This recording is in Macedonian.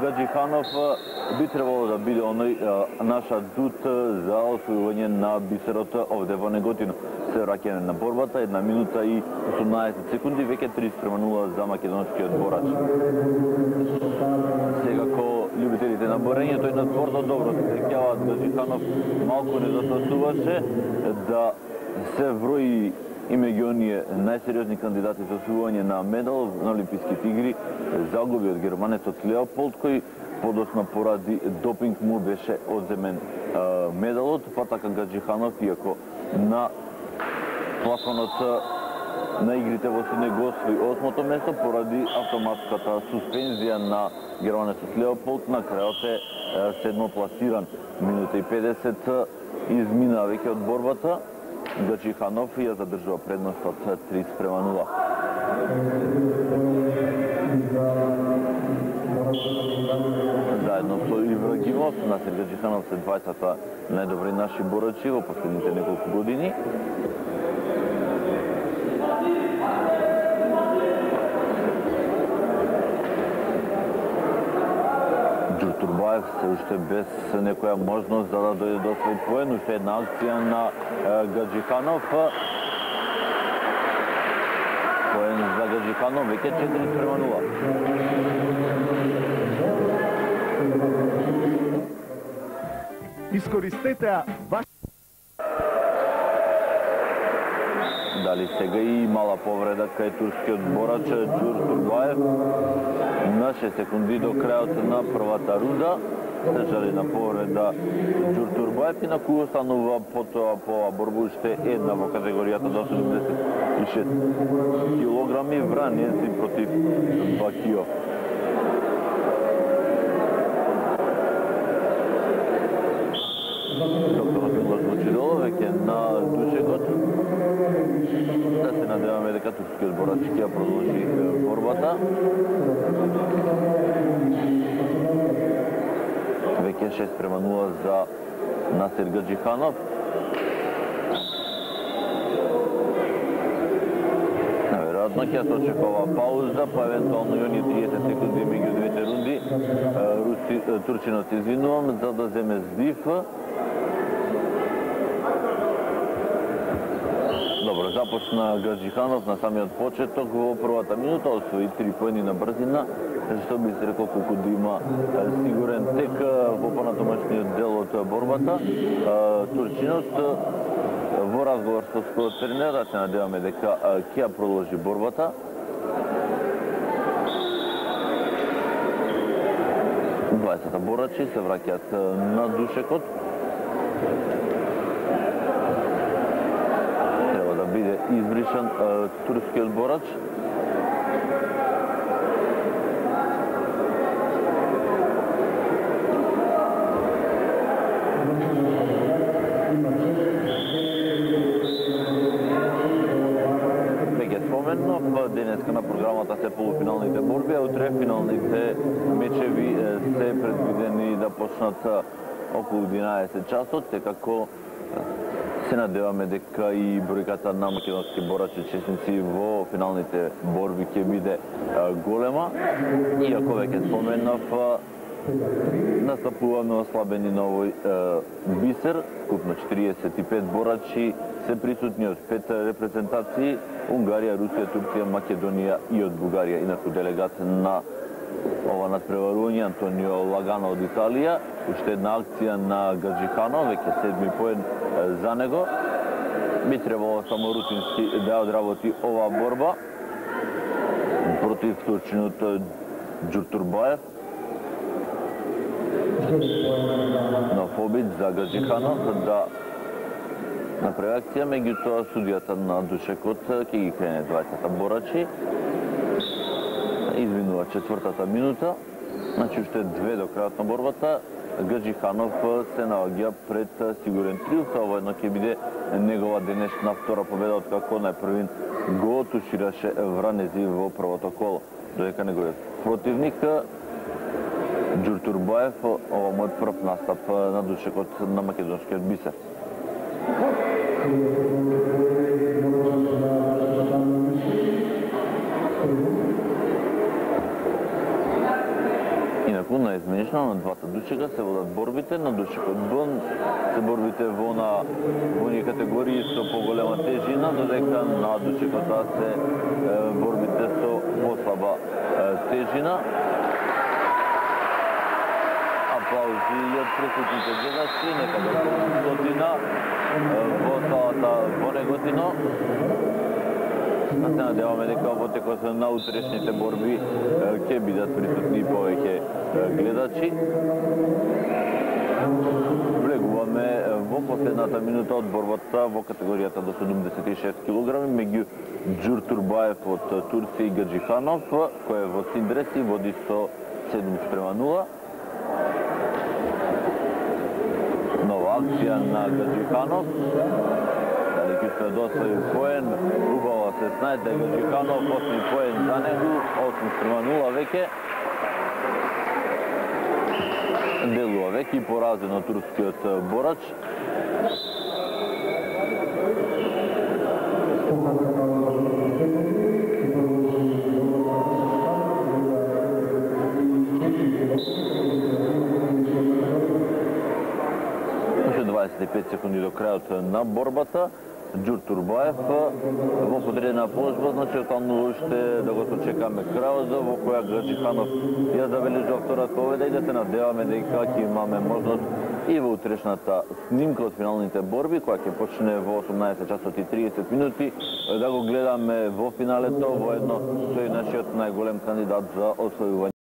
Гаджиханов би требало да биде оној наш адут за освојување на бисерот овде во Неготино. Се враќаме на борбата, 1 минута и 18 секунди, веќе 3:0 за македонскиот борач. Секако љубителите на борењето и на спортот добро се сеќаваат, Гаджиханов малку недостасуваше да се врои и меѓу оние најсериозни кандидати за освојување на медал на Олимписките игри. Загуби од германецот Леополд, кој подоцна поради допинг му беше одземен медалот, па така Гаджиханов, иако на плафонот на игрите во Сиднеј го освои 8-то место поради автоматската суспензија на германецот Леополд, на крајот е 7 пласиран. Минута и 50 измина веќе од борбата. Гаджиханов ја задржува предност од 3:0. Заедно со Ибрагимов, Насир Гаджиханов се 20-та најдобри наши борачи во последните неколку години. Ѓуртурбаев се уште без некоја можност за да дојде до свој поен, уште една акција на Гаджиханов. Поен за Гаджиханов, веќе 4:0. Искористете ваш... Дали сега и мала повреда кај турскиот борач Ѓуртурбаев. На 6 секунди до крајот на првата рунда се жали на повреда Ѓуртурбаев и на кој останува потоа по оваа борба уште една во категоријата до 76 килограми, Вранеци против Бакиов. Докторот Милош Вучидоло веќе на душегот. Да се надеваме дека турскиот борач ќе ја продолжи борбата. Веќе 6:0 за Насир Гаджиханов. Наверојатно ќе се очекува пауза, па евентуално и оние 30 секунди меѓу двете рунди. Турчинот извинувам за да земе здив. Добро, започна Гаджиханов на самиот почеток во првата минута, освои 3 поени на брзина, што би се рекол колку да има сигурен тек во понатомачниот дел од борбата. Турчинот во разговор со својот тренер, се надеваме дека ќе ја продолжи борбата. Дваесетта борачи се враќаат на душекот. Биде избришан турскиот борач. Веќе споменав, денеска на програмата се полуфиналните борби, а утре финалните мечеви се предвидени да почнат околу 11 часот, текако се надеваме дека и бројката на македонски борачи честници во финалните борби ќе биде голема. Иако веќе споменав, настапуваме ослабени на овој бисер. Скупно 45 борачи се присутни од 5 репрезентации: Унгарија, Русија, Турција, Македонија и од Бугарија. Инаку делегат на ова надпреварување Антонио Лагано од Италија. Уште една акција на Гаджиханов, веќе 7 поен за него. Би требало само рутински да одработи оваа борба против турчинот Ѓуртурбаев. Нов обид за Гаджиханов да направи акција, меѓутоа судијата на душекот ќе ги крене 20 борачи. Извинува четвртата минута, значи уште 2 до крајот на борбата. Гаджиханов се наоѓа пред сигурен триумф, ова едно ќе биде негова денешна втора победа, откако најпрвин го тушираше Вранези во првото коло. Додека неговиот противник Ѓуртурбаев, ова му е прв настап на душекот на македонскиот бисер. Инаку наизменично на двата душека се водат борбите, на душекот Б се борбите во оние категории со поголема тежина, додека на душекот А се борбите со послаба тежина. Аплаузи и од присутните гледачи, некаде околу 100 во салата во Неготино. Се надеваме дека во текот на утрешните борби ќе бидат присутни повеќе гледачи. Влегуваме во последната минута од борбата во категоријата до 76 кг меѓу Џур Турбаев од Турција и Гаджиханов, кој е во Синдрес и води со 7:0. Нова акција на Гаджиханов. Дали ќе досвои поен, убаво се снајде Гаджиханов, 8 поен за него, 8:0 веќе. Делува веќе поразен од турскиот борач. Уште 25 секунди до крајот на борбата. Џур Турбаев во подредена положба, значи останува уште да го сочекаме крајот, во која Гаджиханов ја забележува втората победа и да се надеваме дека ќе имаме можност и во утрешната снимка од финалните борби, која ќе почне во 18 часот и 30 минути, да го гледаме во финалето воедно со нашиот најголем кандидат за освојување